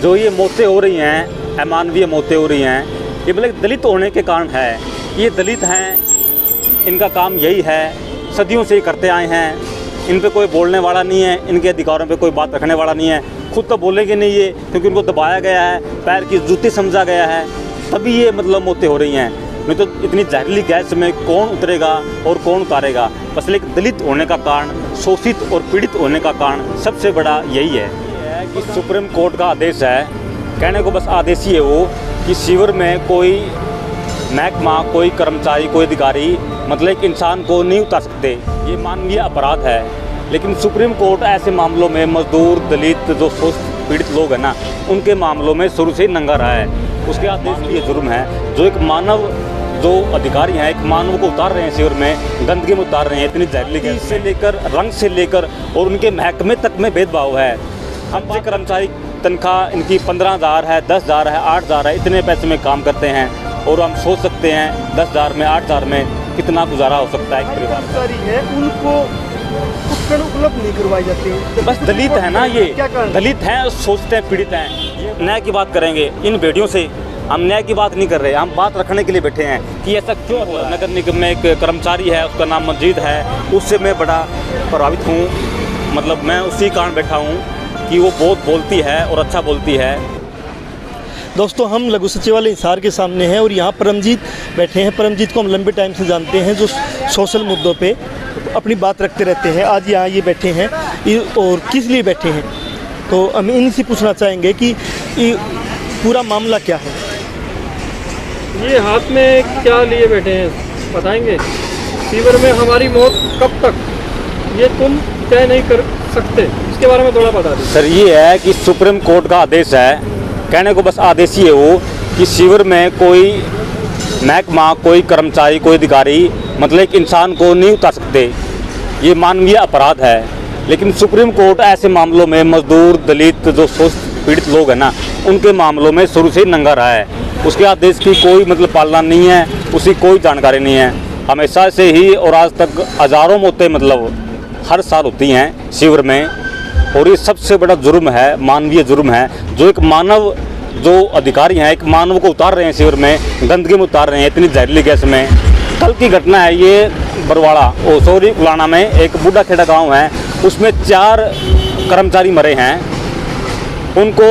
जो ये मौतें हो रही हैं, अमानवीय मौतें हो रही हैं, ये मतलब दलित होने के कारण है। ये दलित हैं, इनका काम यही है, सदियों से ही करते आए हैं। इन पे कोई बोलने वाला नहीं है, इनके अधिकारों पे कोई बात रखने वाला नहीं है। खुद तो बोलेंगे नहीं ये, क्योंकि उनको दबाया गया है, पैर की जूती समझा गया है, तभी ये मतलब मौतें हो रही हैं। नहीं तो इतनी जहरीली गैस में कौन उतरेगा और कौन उतारेगा। बस एक दलित होने का कारण, शोषित और पीड़ित होने का कारण सबसे बड़ा यही है कि सुप्रीम कोर्ट का आदेश है, कहने को बस आदेश ही है वो, कि शिविर में कोई महकमा, कोई कर्मचारी, कोई अधिकारी मतलब एक इंसान को नहीं उतार सकते। ये मानवीय अपराध है। लेकिन सुप्रीम कोर्ट ऐसे मामलों में मजदूर, दलित, जो शोषित पीड़ित लोग हैं ना, उनके मामलों में शुरू से ही नंगा रहा है। उसके आदेश ये जुर्म है, जो एक मानव, जो अधिकारी हैं, एक मानव को उतार रहे हैं शिविर में, गंदगी में उतार रहे हैं, इतनी जहरीली गैस से लेकर, रंग से लेकर और उनके महकमे तक में भेदभाव है। हमसे कर्मचारी तनख्वाह इनकी 15,000 है, 10,000 है, 8,000 है, इतने पैसे में काम करते हैं। और हम सोच सकते हैं 10,000 में, 8,000 में कितना गुजारा हो सकता है एक परिवार का। है उनको उपकरण उपलब्ध नहीं करवाए जाते हैं। बस दलित है ना, ये क्या कारण? दलित हैं, सोचते हैं, पीड़ित हैं। न्याय की बात करेंगे इन वीडियो से, हम न्याय की बात नहीं कर रहे, हम बात रखने के लिए बैठे हैं कि ऐसा क्यों हुआ। नगर निगम में एक कर्मचारी है, उसका नाम मजीद है, उससे मैं बड़ा प्रभावित हूँ। मतलब मैं उसी कारण बैठा हूँ कि वो बहुत बोलती है और अच्छा बोलती है। दोस्तों, हम लघु सचिवालय हिसार के सामने हैं और यहाँ परमजीत बैठे हैं। परमजीत को हम लंबे टाइम से जानते हैं, जो सोशल मुद्दों पे अपनी बात रखते रहते हैं। आज यहाँ ये बैठे हैं और किस लिए बैठे हैं, तो हम इनसे पूछना चाहेंगे कि ये पूरा मामला क्या है। ये हाथ में क्या लिए बैठे हैं बताएंगे? फीवर में हमारी मौत कब तक, ये तुम तय नहीं कर सकते, इसके बारे में थोड़ा बता दें। सर, ये है कि सुप्रीम कोर्ट का आदेश है, कहने को बस आदेश ही है वो, कि शिविर में कोई महकमा, कोई कर्मचारी, कोई अधिकारी मतलब एक इंसान को नहीं उतार सकते। ये मानवीय अपराध है। लेकिन सुप्रीम कोर्ट ऐसे मामलों में मजदूर, दलित, जो शोषित पीड़ित लोग हैं ना, उनके मामलों में शुरू से ही नंगा रहा है। उसके आदेश की कोई मतलब पालना नहीं है, उसकी कोई जानकारी नहीं है। हमेशा से ही और आज तक हज़ारों मौतें मतलब हर साल होती हैं शिविर में। और ये सबसे बड़ा जुर्म है, मानवीय जुर्म है, जो एक मानव, जो अधिकारी हैं, एक मानव को उतार रहे हैं शिविर में, गंदगी में उतार रहे हैं, इतनी जहरीली गैस में। कल की घटना है ये, बरवाड़ा उलाना में एक बूढ़ा खेड़ा गाँव है, उसमें 4 कर्मचारी मरे हैं। उनको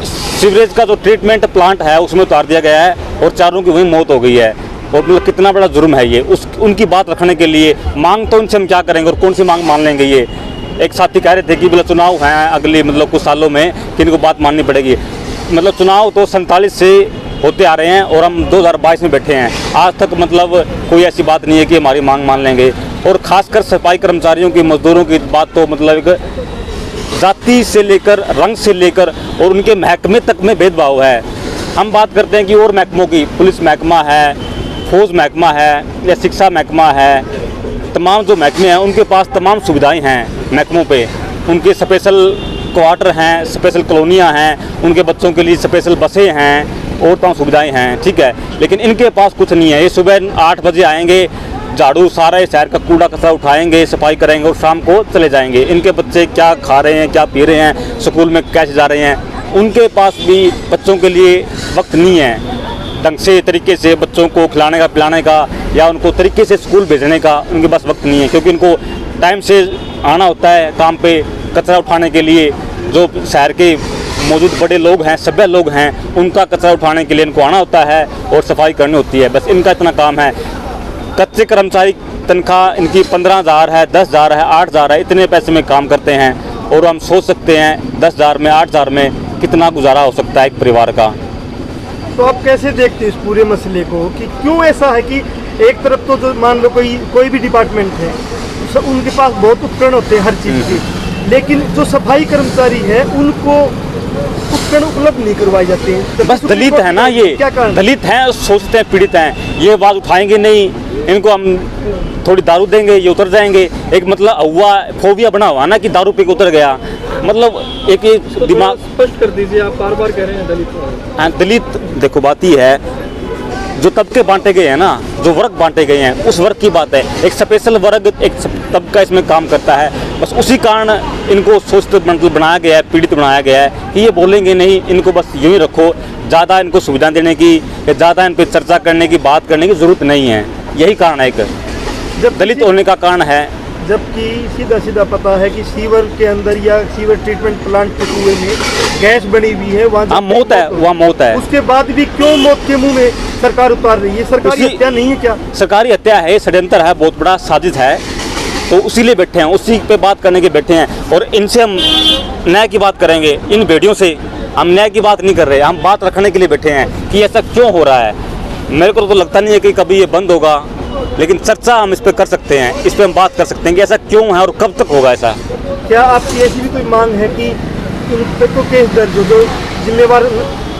सीवरेज का जो ट्रीटमेंट प्लांट है उसमें उतार दिया गया है और 4 की वहीं मौत हो गई है। और मतलब कितना बड़ा जुर्म है ये। उनकी बात रखने के लिए मांग तो उनसे हम क्या करेंगे और कौन सी मांग मान लेंगे। ये एक साथी कह रहे थे कि मतलब चुनाव हैं अगले मतलब कुछ सालों में, कि इनको बात माननी पड़ेगी। मतलब चुनाव तो 47 से होते आ रहे हैं और हम 2022 में बैठे हैं। आज तक मतलब कोई ऐसी बात नहीं है कि हमारी मांग मान लेंगे। और ख़ासकर सफाई कर्मचारियों की, मजदूरों की बात तो मतलब एक जाति से लेकर, रंग से लेकर और उनके महकमे तक में भेदभाव है। हम बात करते हैं कि और महकमों की, पुलिस महकमा है, फौज महकमा है या शिक्षा महकमा है, तमाम जो महकमे हैं उनके पास तमाम सुविधाएं हैं महकमों पे। उनके स्पेशल क्वार्टर हैं, स्पेशल कॉलोनियाँ हैं, उनके बच्चों के लिए स्पेशल बसें हैं और तमाम सुविधाएं हैं, ठीक है। लेकिन इनके पास कुछ नहीं है। ये सुबह 8 बजे आएंगे, झाड़ू सारा शहर का कूड़ा कचरा उठाएंगे, सफाई करेंगे और शाम को चले जाएंगे। इनके बच्चे क्या खा रहे हैं, क्या पी रहे हैं, स्कूल में कैसे जा रहे हैं, उनके पास भी बच्चों के लिए वक्त नहीं है ढंग से तरीके से बच्चों को खिलाने का, पिलाने का, या उनको तरीके से स्कूल भेजने का उनके पास वक्त नहीं है। क्योंकि उनको टाइम से आना होता है काम पे, कचरा उठाने के लिए। जो शहर के मौजूद बड़े लोग हैं, सभ्य लोग हैं, उनका कचरा उठाने के लिए इनको आना होता है और सफाई करनी होती है। बस इनका इतना काम है। कच्चे कर्मचारी तनख्वाह इनकी 15,000 है, 10,000 है, 8,000 है, इतने पैसे में काम करते हैं। और हम सोच सकते हैं 10,000 में, 8,000 में कितना गुजारा हो सकता है एक परिवार का। तो आप कैसे देखते हैं इस पूरे मसले को, कि क्यों ऐसा है कि एक तरफ तो जो मान लो कोई भी डिपार्टमेंट है, उनके पास बहुत उपकरण होते हैं हर चीज़ के, लेकिन जो सफाई कर्मचारी है उनको उपकरण उपलब्ध नहीं करवाए जाते हैं। बस दलित है ना, ये क्या कारण? दलित हैं, सोचते हैं, पीड़ित हैं। ये बात उठाएंगे नहीं, इनको हम थोड़ी दारू देंगे ये उतर जाएंगे। एक मतलब हुआ फोबिया बना हुआ ना कि दारू पी के उतर गया, मतलब एक तो दिमाग। स्पष्ट कर दीजिए, आप बार बार कह रहे हैं दलित। हाँ, दलित देखो बात ही है, जो तबके बांटे गए हैं ना, जो वर्ग बांटे गए हैं, उस वर्ग की बात है। एक स्पेशल वर्ग, एक तबका इसमें काम करता है। बस उसी कारण इनको सोच मतलब बनाया गया है, पीड़ित बनाया गया है कि ये बोलेंगे नहीं, इनको बस यूँ ही रखो, ज़्यादा इनको सुविधा देने की या ज़्यादा इन पर चर्चा करने की, बात करने की ज़रूरत नहीं है। यही कारण है, एक जब दलित होने का कारण है। जबकि सीधा सीधा पता है कि सीवर के अंदर या सीवर ट्रीटमेंट प्लांट के कुएं में गैस बनी हुई है, वहाँ मौत है, वहाँ मौत है। उसके बाद भी क्यों मौत के मुंह में सरकार उतार रही है? सरकारी हत्या नहीं है क्या? सरकारी हत्या है, षड्यंत्र है, बहुत बड़ा साजिश है, तो उसी लिए बैठे हैं, उसी पे बात करने के बैठे हैं। और इनसे हम न्याय की बात करेंगे, इन वीडियो से हम न्याय की बात नहीं कर रहे, हम बात रखने के लिए बैठे हैं कि ऐसा क्यों हो रहा है। मेरे को तो लगता नहीं है कि कभी ये बंद होगा, लेकिन चर्चा हम इस पर कर सकते हैं, इस पर हम बात कर सकते हैं कि ऐसा क्यों है और कब तक होगा ऐसा। क्या आपकी ऐसी भी कोई मांग है कि इन पे तो केस दर्ज हो, जो जिम्मेवार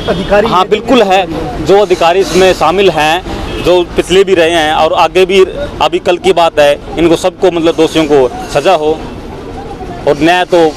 अधिकारी? हाँ बिल्कुल है, जो अधिकारी इसमें शामिल हैं, जो पिछले भी रहे हैं और आगे भी, अभी कल की बात है, इनको सबको मतलब दोषियों को सज़ा हो। और न्याय तो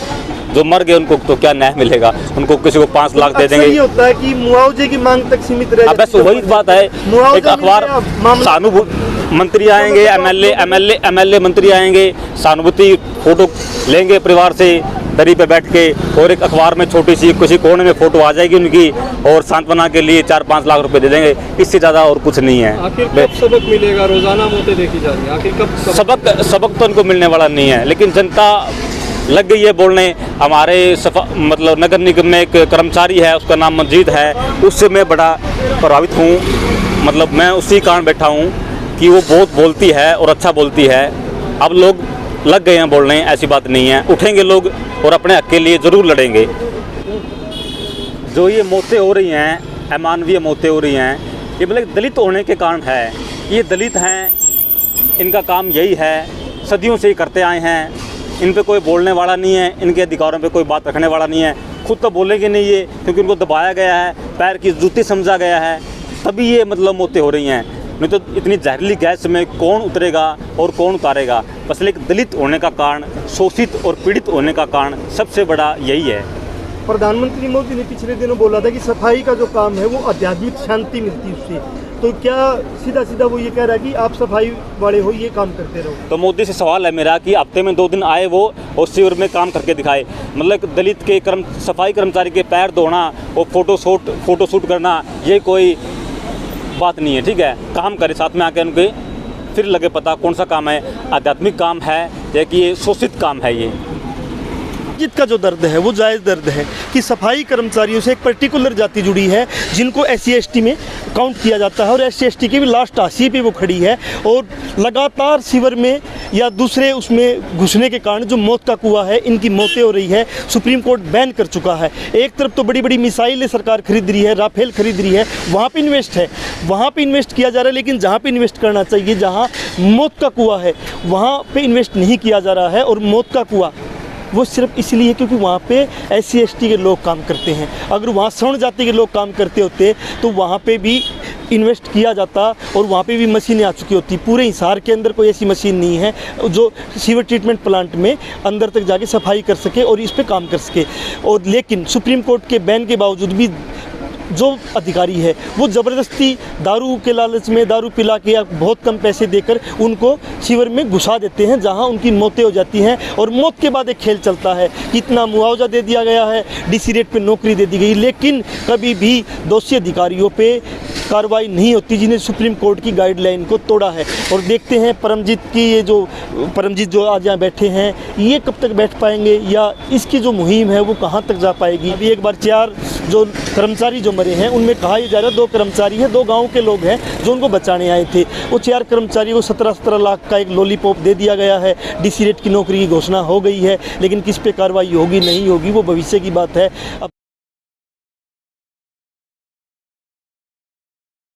जो मर गए उनको तो क्या न्याय मिलेगा, उनको किसी को 5 लाख दे देंगे। ये होता है कि मुआवजे की मांग तक सीमित रह बस वही बात है, एक अखबार सहानुभूति मंत्री आएंगे, एमएलए मंत्री आएंगे, सहानुभूति फोटो लेंगे परिवार से दरी पे बैठ के, और एक अखबार में छोटी सी किसी कोने में फोटो आ जाएगी उनकी, और सांत्वना के लिए 4-5 लाख रुपए दे देंगे, इससे ज़्यादा और कुछ नहीं है। आखिर कब सबक मिलेगा? रोजाना मौतें देखी जा रही हैं, आखिर कब सबक तो उनको मिलने वाला नहीं है, लेकिन जनता लग गई है बोलने। हमारे मतलब नगर निगम में एक कर्मचारी है, उसका नाम मंजीत है, उससे मैं बड़ा प्रभावित हूँ। मतलब मैं उसी कारण बैठा हूँ कि वो बहुत बोलती है और अच्छा बोलती है। अब लोग लग गए हैं बोलने, ऐसी बात नहीं है, उठेंगे लोग और अपने हक के लिए ज़रूर लड़ेंगे। जो ये मौतें हो रही हैं, अमानवीय मौतें हो रही हैं, ये मतलब दलित होने के कारण है। ये दलित हैं, इनका काम यही है, सदियों से ही करते आए हैं, इन पे कोई बोलने वाला नहीं है, इनके अधिकारों पे कोई बात रखने वाला नहीं है। खुद तो बोलेंगे नहीं ये, क्योंकि उनको दबाया गया है, पैर की जूती समझा गया है, तभी ये मतलब मौतें हो रही हैं। नहीं तो इतनी जहरीली गैस में कौन उतरेगा और कौन उतारेगा। बस एक दलित होने का कारण, शोषित और पीड़ित होने का कारण सबसे बड़ा यही है। प्रधानमंत्री मोदी ने पिछले दिनों बोला था कि सफाई का जो काम है वो आध्यात्मिक शांति मिलती है उससे, तो क्या सीधा सीधा वो ये कह रहा है कि आप सफाई वाले हो, ये काम करते रहो? तो मोदी से सवाल है मेरा कि हफ्ते में 2 दिन आए वो और शिविर में काम करके दिखाए। मतलब दलित के सफाई कर्मचारी के पैर धोना और फोटो शूट करना, ये कोई बात नहीं है। ठीक है, काम करे, साथ में आके उनके फिर लगे पता कौन सा काम है, आध्यात्मिक काम है या कि ये शोषित काम है। ये जिसका जो दर्द है वो जायज़ दर्द है कि सफाई कर्मचारियों से एक पर्टिकुलर जाति जुड़ी है, जिनको SC ST में काउंट किया जाता है, और SC ST की भी लास्ट हाशिए पे वो खड़ी है, और लगातार सीवर में या दूसरे उसमें घुसने के कारण जो मौत का कुआं है, इनकी मौतें हो रही है। सुप्रीम कोर्ट बैन कर चुका है। एक तरफ तो बड़ी बड़ी मिसाइलें सरकार खरीद रही है, राफेल खरीद रही है, वहाँ पे इन्वेस्ट है, वहाँ पे इन्वेस्ट किया जा रहा है, लेकिन जहाँ पे इन्वेस्ट करना चाहिए, जहाँ मौत का कुआं है, वहाँ पे इन्वेस्ट नहीं किया जा रहा है। और मौत का कुआं वो सिर्फ इसलिए क्योंकि वहाँ पे SC ST के लोग काम करते हैं। अगर वहाँ स्वर्ण जाति के लोग काम करते होते तो वहाँ पे भी इन्वेस्ट किया जाता और वहाँ पे भी मशीनें आ चुकी होती। पूरे हिसार के अंदर कोई ऐसी मशीन नहीं है जो सीवर ट्रीटमेंट प्लांट में अंदर तक जाके सफाई कर सके और इस पे काम कर सके। और लेकिन सुप्रीम कोर्ट के बैन के बावजूद भी जो अधिकारी है वो ज़बरदस्ती दारू के लालच में, दारू पिला के या बहुत कम पैसे देकर उनको सीवर में घुसा देते हैं, जहां उनकी मौतें हो जाती हैं। और मौत के बाद एक खेल चलता है कि इतना मुआवजा दे दिया गया है, DC रेट पे नौकरी दे दी गई, लेकिन कभी भी दोषी अधिकारियों पे कार्रवाई नहीं होती जिन्हें सुप्रीम कोर्ट की गाइडलाइन को तोड़ा है। और देखते हैं परमजीत जो आज यहाँ बैठे हैं, ये कब तक बैठ पाएंगे या इसकी जो मुहिम है वो कहाँ तक जा पाएगी। अभी एक बार 4 जो कर्मचारी जो मरे हैं उनमें कहा यह जा रहा है 2 कर्मचारी हैं, 2 गाँव के लोग हैं जो उनको बचाने आए थे। वो 4 कर्मचारी को 17-17 लाख का एक लॉलीपॉप दे दिया गया है, DC रेट की नौकरी की घोषणा हो गई है, लेकिन किस पे कार्रवाई होगी नहीं होगी वो भविष्य की बात है। अब